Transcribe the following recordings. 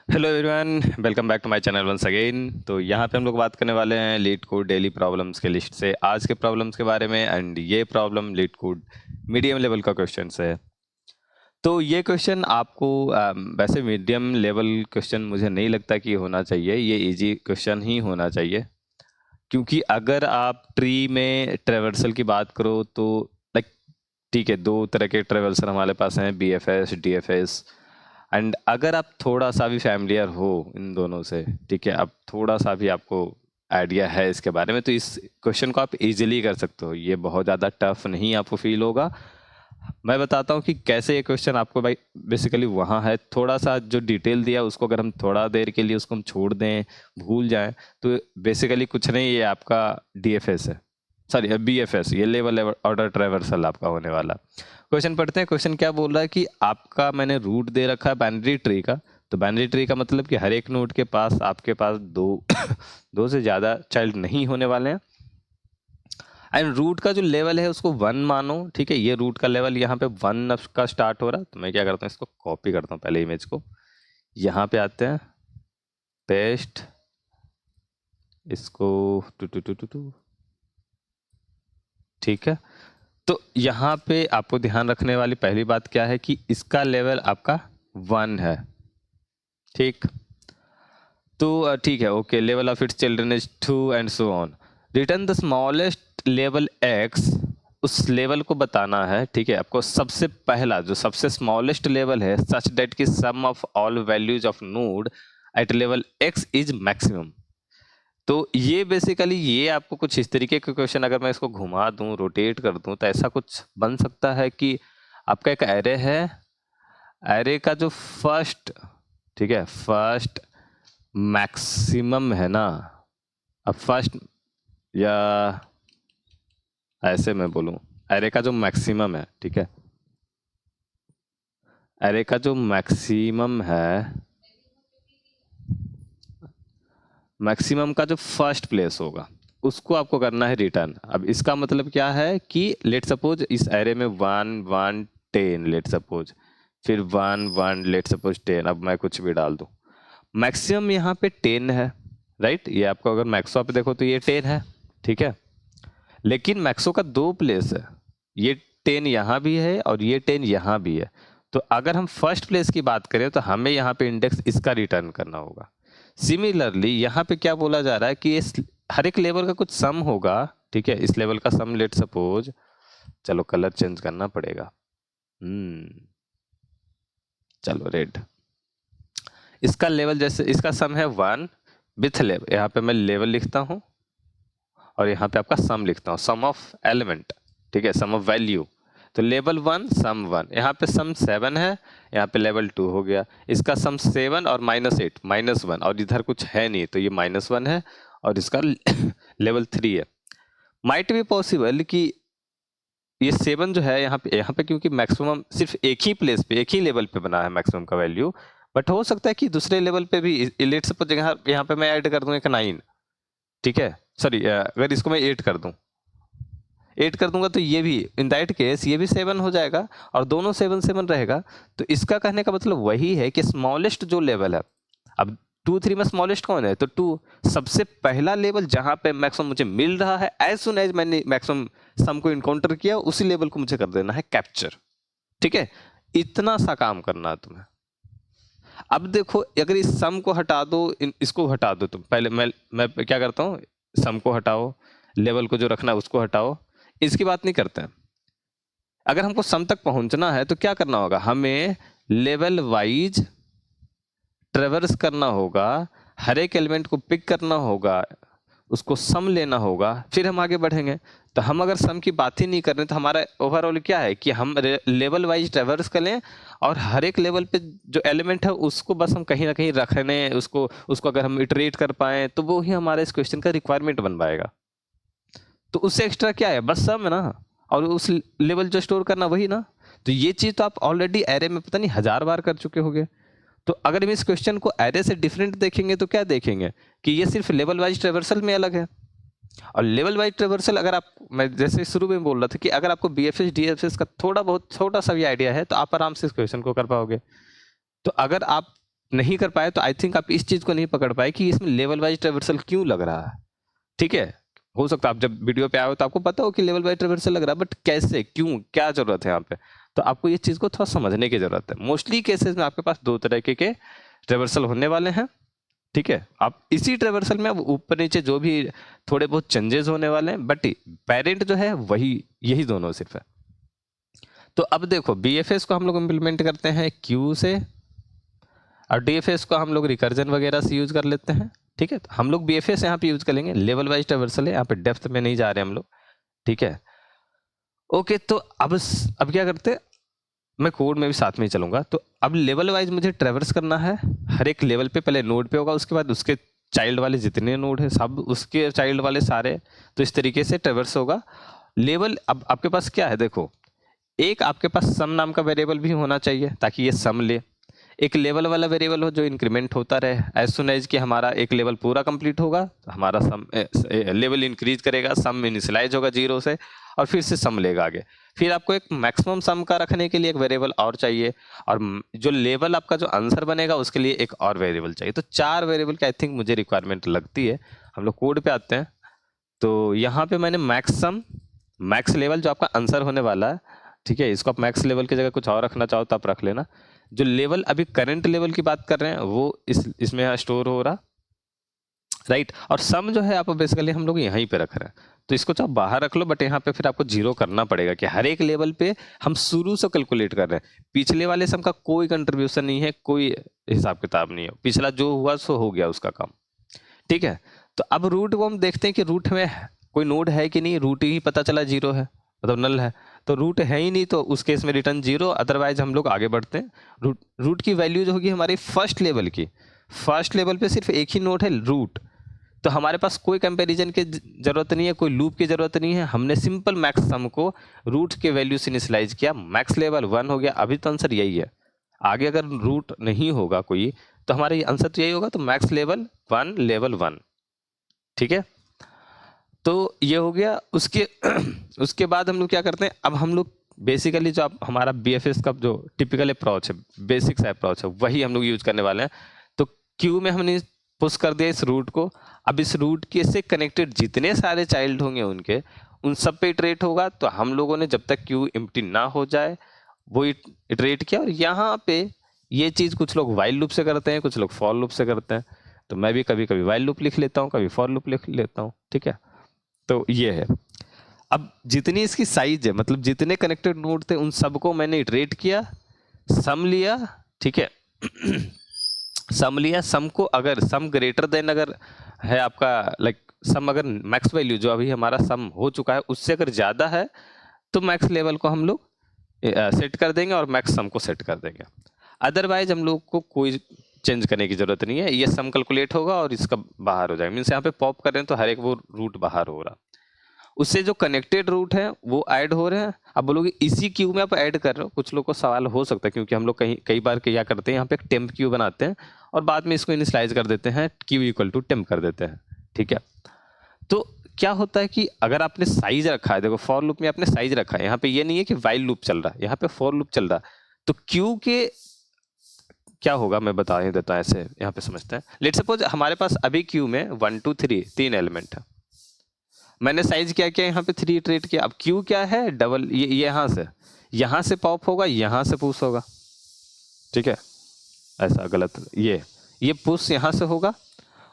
Hello everyone, welcome back to my channel once again. तो यहाँ पे हम लोग बात करने वाले हैं लीड कोड डेली प्रॉब्लम्स के लिस्ट से आज के प्रॉब्लम्स के बारे में। एंड ये problem LeetCode medium level का क्वेश्चन है। तो ये क्वेश्चन आपको वैसे मीडियम लेवल क्वेश्चन मुझे नहीं लगता कि होना चाहिए, ये इजी क्वेश्चन ही होना चाहिए। क्योंकि अगर आप ट्री में ट्रेवर्सल की बात करो तो लाइक ठीक है, दो तरह के ट्रेवर्सल हमारे पास हैं, BFS DFS। एंड अगर आप थोड़ा सा भी फैमिलियर हो इन दोनों से, ठीक है, अब थोड़ा सा भी आपको आइडिया है इसके बारे में, तो इस क्वेश्चन को आप इजीली कर सकते हो। ये बहुत ज़्यादा टफ नहीं आपको फील होगा। मैं बताता हूँ कि कैसे ये क्वेश्चन आपको भाई बेसिकली वहाँ है। थोड़ा सा जो डिटेल दिया उसको अगर हम थोड़ा देर के लिए उसको हम छोड़ दें, भूल जाएं, तो बेसिकली कुछ नहीं, ये आपका DFS है, सॉरी BFS, ये लेवल ऑर्डर ट्रेवर्सल आपका होने वाला। क्वेश्चन पढ़ते हैं। क्वेश्चन क्या बोल रहा है कि आपका मैंने रूट दे रखा है बाइनरी ट्री का। तो बाइनरी ट्री का मतलब कि हर एक नोड के पास आपके पास दो दो से ज़्यादा चाइल्ड नहीं होने वाले हैं। एंड रूट का जो लेवल है उसको 1 मानो, ठीक है। ये रूट का लेवल यहाँ पे 1 का स्टार्ट हो रहा है। तो मैं क्या करता हूँ, इसको कॉपी करता हूँ पहले इमेज को, यहाँ पे आते हैं, पेस्ट, इसको two two two two two, ठीक है। तो यहाँ पे आपको ध्यान रखने वाली पहली बात क्या है कि इसका लेवल आपका 1 है, ठीक। तो ठीक है, okay, level of its children is 2 and so on. Return the smallest level x, उस लेवल को बताना है, ठीक है। आपको सबसे पहला जो सबसे स्मॉलेस्ट लेवल है, सच दैट की sum of all values of node at level x is maximum. तो ये बेसिकली ये आपको कुछ इस तरीके के क्वेश्चन, अगर मैं इसको घुमा दूं, रोटेट कर दूं, तो ऐसा कुछ बन सकता है कि आपका एक एरे है, एरे का जो फर्स्ट, ठीक है, फर्स्ट मैक्सिमम है ना। अब फर्स्ट, या ऐसे मैं बोलूं, एरे का जो मैक्सिमम है, ठीक है, एरे का जो मैक्सिमम है, मैक्सिमम का जो फर्स्ट प्लेस होगा उसको आपको करना है रिटर्न। अब इसका मतलब क्या है कि लेट सपोज इस एरे में 1 1 10, लेट सपोज, फिर 1 1, लेट सपोज 10। अब मैं कुछ भी डाल दूं, मैक्सिमम यहाँ पे 10 है, राइट। ये आपको अगर मैक्सो पे देखो तो ये 10 है, ठीक है। लेकिन मैक्सो का 2 प्लेस है, ये 10 यहाँ भी है और ये 10 यहाँ भी है। तो अगर हम फर्स्ट प्लेस की बात करें तो हमें यहाँ पे इंडेक्स इसका रिटर्न करना होगा। सिमिलरली यहाँ पे क्या बोला जा रहा है कि इस हर एक लेवल का कुछ सम होगा, ठीक है। इस लेवल का सम, लेट सपोज, चलो कलर चेंज करना पड़ेगा, चलो रेड। इसका लेवल जैसे इसका सम है 1 विथ लेवल, यहाँ पे मैं लेवल लिखता हूँ और यहाँ पे आपका सम लिखता हूँ, सम ऑफ एलिमेंट, ठीक है, सम ऑफ वैल्यू। तो लेवल 1 सम 1, यहाँ पे सम 7 है, यहाँ पे लेवल 2 हो गया। इसका सम 7 और -8 -1, और इधर कुछ है नहीं तो ये -1 है, और इसका लेवल 3 है। माइट भी पॉसिबल कि ये 7 जो है यहाँ पे क्योंकि मैक्सिमम सिर्फ एक ही प्लेस पे, एक ही लेवल पे बना है मैक्सिमम का वैल्यू, बट हो सकता है कि दूसरे लेवल पे भी, लेट सपोज यहाँ पे मैं ऐड कर दूं एक 9, ठीक है, सॉरी, अगर इसको मैं 8 कर दूं, 8 कर दूंगा तो ये भी इन दैट केस ये भी 7 हो जाएगा, और दोनों 7 7 रहेगा। तो इसका कहने का मतलब वही है कि स्मॉलेस्ट जो लेवल है, अब 2 3 में स्मॉलेस्ट कौन है, तो 2 सबसे पहला लेवल जहां पे मैक्सिमम मुझे मिल रहा है, एज सुन एज मैंने मैक्सिमम सम को इनकाउंटर किया, उसी लेवल को मुझे कर देना है कैप्चर, ठीक है। इतना सा काम करना है तुम्हें। अब देखो, अगर इस सम को हटा दो, इसको हटा दो, तुम पहले मैं क्या करता हूँ, सम को हटाओ, लेवल को जो रखना है उसको हटाओ, इसकी बात नहीं करते हैं। अगर हमको सम तक पहुंचना है तो क्या करना होगा, हमें लेवल वाइज ट्रेवर्स करना होगा, हर एक एलिमेंट को पिक करना होगा, उसको सम लेना होगा, फिर हम आगे बढ़ेंगे। तो हम अगर सम की बात ही नहीं कर रहे तो हमारा ओवरऑल क्या है कि हम लेवल वाइज ट्रेवर्स कर लें, और हर एक लेवल पे जो एलिमेंट है उसको बस हम कहीं ना कहीं रखने, उसको उसको अगर हम इटरेट कर पाए तो वो ही हमारा इस क्वेश्चन का रिक्वायरमेंट बन पाएगा। तो उससे एक्स्ट्रा क्या है, बस सम है ना, और उस लेवल जो स्टोर करना वही ना। तो ये चीज तो आप ऑलरेडी एरे में पता नहीं 1000 बार कर चुके होंगे। तो अगर हम इस क्वेश्चन को एरे से डिफरेंट देखेंगे तो क्या देखेंगे कि ये सिर्फ लेवल वाइज ट्रेवर्सल में अलग है। और लेवल वाइज ट्रेवर्सल, अगर आप, मैं जैसे शुरू में बोल रहा था कि अगर आपको BFS DFS का थोड़ा बहुत छोटा सा भी आइडिया है तो आप आराम से इस क्वेश्चन को कर पाओगे। तो अगर आप नहीं कर पाए तो आई थिंक आप इस चीज को नहीं पकड़ पाए कि इसमें लेवल वाइज ट्रेवर्सल क्यों लग रहा है। ठीक है, हो सकता है आप जब वीडियो पे आए हो तो आपको पता हो कि लेवल वाइज ट्रेवर्सल लग रहा है, बट कैसे, क्यों, क्या जरूरत है यहाँ पे, तो आपको इस चीज को थोड़ा समझने की जरूरत है। मोस्टली केसेस में आपके पास 2 तरह के ट्रेवर्सल होने वाले हैं। ठीक है, आप इसी ट्रेवर्सल में अब ऊपर नीचे जो भी थोड़े बहुत चेंजेस होने वाले हैं, बट पेरेंट जो है वही, यही दोनों सिर्फ है। तो अब देखो BFS को हम लोग इम्प्लीमेंट करते हैं क्यू से, और DFS को हम लोग रिकर्जन वगैरह से यूज कर लेते हैं। ठीक है, तो हम लोग BFS यहाँ पे यूज करेंगे, लेवल वाइज ट्रेवर्सल है, यहाँ पे डेप्थ में नहीं जा रहे हम लोग। ठीक है, ओके, तो अब क्या करते हैं, मैं कोड में भी साथ में ही चलूंगा। तो अब लेवल वाइज मुझे ट्रेवर्स करना है, हर एक लेवल पे पहले नोड पे होगा, उसके बाद उसके चाइल्ड वाले जितने नोड है सब, उसके चाइल्ड वाले सारे, तो इस तरीके से ट्रेवर्स होगा लेवल। अब आपके पास क्या है, देखो, एक आपके पास सम नाम का वेरिएबल भी होना चाहिए ताकि ये सम ले, एक लेवल वाला वेरिएबल हो जो इंक्रीमेंट होता रहे, एज सुन एज कि हमारा एक लेवल पूरा कंप्लीट होगा तो हमारा सम लेवल इंक्रीज करेगा, सम इनिशियलाइज होगा 0 से और फिर से सम लेगा आगे। फिर आपको एक मैक्सिमम सम का रखने के लिए एक वेरिएबल और चाहिए, और जो लेवल आपका जो आंसर बनेगा उसके लिए एक और वेरिएबल चाहिए। तो 4 वेरिएबल की आई थिंक मुझे रिक्वायरमेंट लगती है। हम लोग कोड पे आते हैं, तो यहाँ पे मैंने मैक्स सम, मैक्स लेवल जो आपका आंसर होने वाला है, ठीक है, इसको आप मैक्स लेवल की जगह कुछ और रखना चाहो तो आप रख लेना। जो लेवल अभी करंट लेवल की बात कर रहे हैं वो इसमें यहाँ स्टोर हो रहा, राइट। और सम जो है आप बेसिकली हम लोग यहीं पे रख रहे हैं, तो इसको चाहे बाहर रख लो, बट यहाँ पे फिर आपको 0 करना पड़ेगा कि हर एक लेवल पे हम शुरू से कैलकुलेट कर रहे हैं। पिछले वाले सम का कोई कंट्रीब्यूशन नहीं है, कोई हिसाब किताब नहीं है, पिछला जो हुआ सो हो गया उसका काम। ठीक है, तो अब रूट को हम देखते हैं कि रूट में कोई नोड है कि नहीं, रूट ही पता चला 0 है, मतलब नल है, तो रूट है ही नहीं, तो उस केस में रिटर्न 0, अदरवाइज हम लोग आगे बढ़ते हैं। रूट की वैल्यू जो होगी हमारी फर्स्ट लेवल की, फर्स्ट लेवल पे सिर्फ एक ही नोड है रूट, तो हमारे पास कोई कंपैरिजन की जरूरत नहीं है, कोई लूप की जरूरत नहीं है। हमने सिंपल मैक्स सम को रूट के वैल्यू से इनिशियलाइज किया, मैक्स लेवल 1 हो गया, अभी तो आंसर यही है। आगे अगर रूट नहीं होगा कोई तो हमारा आंसर तो यही होगा, तो मैक्स लेवल 1 लेवल 1। ठीक है, तो ये हो गया। उसके बाद हम लोग क्या करते हैं, अब हम लोग बेसिकली जो आप हमारा BFS का जो टिपिकल अप्रोच है, बेसिक्स अप्रोच है, वही हम लोग यूज करने वाले हैं। तो क्यू में हमने पुश कर दिया इस रूट को, अब इस रूट के से कनेक्टेड जितने सारे चाइल्ड होंगे उनके उन सब पे इटरेट होगा। तो हम लोगों ने जब तक क्यू एम्प्टी ना हो जाए वो इटरेट किया, और यहाँ पे ये चीज़ कुछ लोग वाइल लूप से करते हैं, कुछ लोग फॉर लूप से करते हैं, तो मैं भी कभी कभी वाइल लूप लिख लेता हूँ, कभी फॉर लूप लिख लेता हूँ। ठीक है, तो ये है। अब जितनी इसकी साइज है, मतलब जितने कनेक्टेड नोड थे उन सबको मैंने इटरेट किया, सम लिया। ठीक है, सम लिया, सम को अगर सम ग्रेटर देन अगर है आपका, लाइक सम अगर मैक्स वैल्यू जो अभी हमारा सम हो चुका है उससे अगर ज़्यादा है तो मैक्स लेवल को हम लोग सेट कर देंगे और मैक्स सम को सेट कर देंगे। अदरवाइज हम लोग को कोई चेंज करने की जरूरत नहीं है, ये सम कैलकुलेट होगा और इसका बाहर हो जाएगा। मीन्स यहाँ पे पॉप कर रहे हैं तो हर एक वो रूट बाहर हो रहा, उससे जो कनेक्टेड रूट है वो ऐड हो रहे हैं। अब बोलोगे इसी क्यू में आप ऐड कर रहे हो, कुछ लोग को सवाल हो सकता है, क्योंकि हम लोग कई बार क्या करते हैं, यहाँ पे एक टेम्प क्यू बनाते हैं और बाद में इसको इनिशियलाइज कर देते हैं, क्यू इक्वल टू टेम्प कर देते हैं। ठीक है, तो क्या होता है कि अगर आपने साइज रखा है, देखो फॉर लूप में आपने साइज रखा है, यहाँ पे ये नहीं है कि वाइल लूप चल रहा है, यहाँ पे फॉर लूप चल रहा है, तो क्यू के क्या होगा मैं बता ही देता हूँ, ऐसे यहाँ पे समझते हैं। लेट सपोज हमारे पास अभी क्यू में 1 2 3 3 एलिमेंट है, मैंने साइज क्या किया, यहाँ पे 3 इटरेट किया। अब क्यू क्या है, डबल, ये यहाँ से पॉप होगा, यहाँ से पुश होगा। ठीक है, ऐसा गलत, ये पुश यहाँ से होगा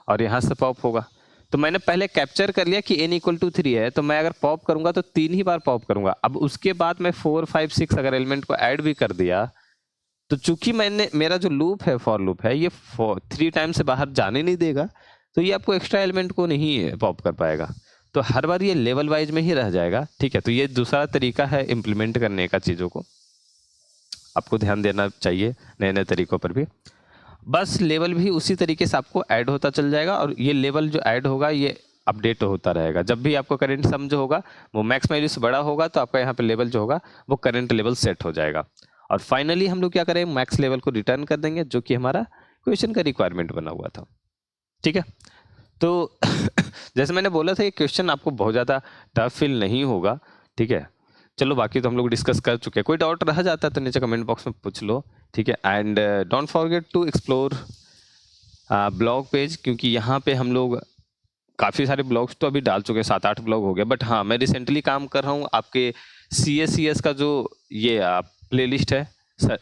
और यहाँ से पॉप होगा। तो मैंने पहले कैप्चर कर लिया कि n इक्वल टू 3 है, तो मैं अगर पॉप करूंगा तो 3 ही बार पॉप करूंगा। अब उसके बाद मैं 4 5 6 अगर एलिमेंट को ऐड भी कर दिया, तो चूंकि मेरा जो लूप है, फॉर लूप है, ये 3 टाइम से बाहर जाने नहीं देगा, तो ये आपको एक्स्ट्रा एलिमेंट को नहीं पॉप कर पाएगा, तो हर बार ये लेवल वाइज में ही रह जाएगा। ठीक है, तो ये दूसरा तरीका है इम्प्लीमेंट करने का, चीज़ों को आपको ध्यान देना चाहिए नए नए तरीकों पर भी। बस लेवल भी उसी तरीके से आपको ऐड होता चल जाएगा, और ये लेवल जो ऐड होगा ये अपडेट होता रहेगा। जब भी आपको करंट सम जो होगा वो मैक्स वैल्यू से बड़ा होगा, तो आपका यहाँ पे लेवल जो होगा वो करंट लेवल सेट हो जाएगा। और फाइनली हम लोग क्या करेंगे, मैक्स लेवल को रिटर्न कर देंगे, जो कि हमारा क्वेश्चन का रिक्वायरमेंट बना हुआ था। ठीक है, तो जैसे मैंने बोला था, ये क्वेश्चन आपको बहुत ज़्यादा टफ फील नहीं होगा। ठीक है, चलो बाकी तो हम लोग डिस्कस कर चुके हैं, कोई डाउट रह जाता है तो नीचे कमेंट बॉक्स में पूछ लो। ठीक है। And don't forget to explore blog page, क्योंकि यहाँ पे हम लोग काफ़ी सारे ब्लॉग्स तो अभी डाल चुके हैं, 7-8 ब्लॉग हो गए, बट हाँ मैं रिसेंटली काम कर रहा हूँ आपके CSCS का जो ये प्लेलिस्ट है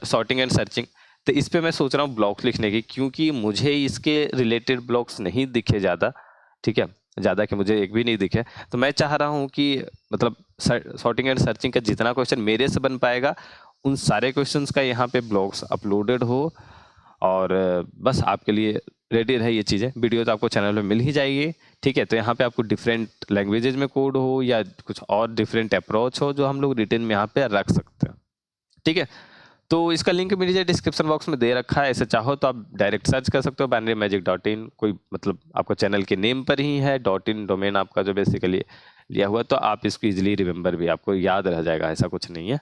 सॉर्टिंग एंड सर्चिंग, तो इस पे मैं सोच रहा हूँ ब्लॉग्स लिखने की, क्योंकि मुझे इसके रिलेटेड ब्लॉग्स नहीं दिखे ज़्यादा, ठीक है, ज़्यादा कि मुझे एक भी नहीं दिखे। तो मैं चाह रहा हूँ कि मतलब सॉर्टिंग एंड सर्चिंग का जितना क्वेश्चन मेरे से बन पाएगा उन सारे क्वेश्चंस का यहाँ पे ब्लॉग्स अपलोडेड हो, और बस आपके लिए रेडी रहे ये चीज़ें। वीडियो तो आपको चैनल में मिल ही जाएगी, ठीक है। तो यहाँ पे आपको डिफरेंट लैंग्वेजेज में कोड हो या कुछ और डिफरेंट अप्रोच हो जो हम लोग रिटन में यहाँ पे रख सकते हैं, ठीक है। तो इसका लिंक मुझे डिस्क्रिप्शन बॉक्स में दे रखा है, ऐसे चाहो तो आप डायरेक्ट सर्च कर सकते हो binary-magic.in, कोई मतलब आपको चैनल के नेम पर ही है .in डोमेन आपका जो बेसिकली लिया हुआ, तो आप इसको इजीली रिमेंबर भी, आपको याद रह जाएगा, ऐसा कुछ नहीं है,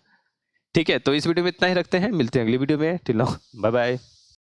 ठीक है। तो इस वीडियो में इतना ही रखते हैं, मिलते हैं अगली वीडियो में, टिल नाउ बाय बाय।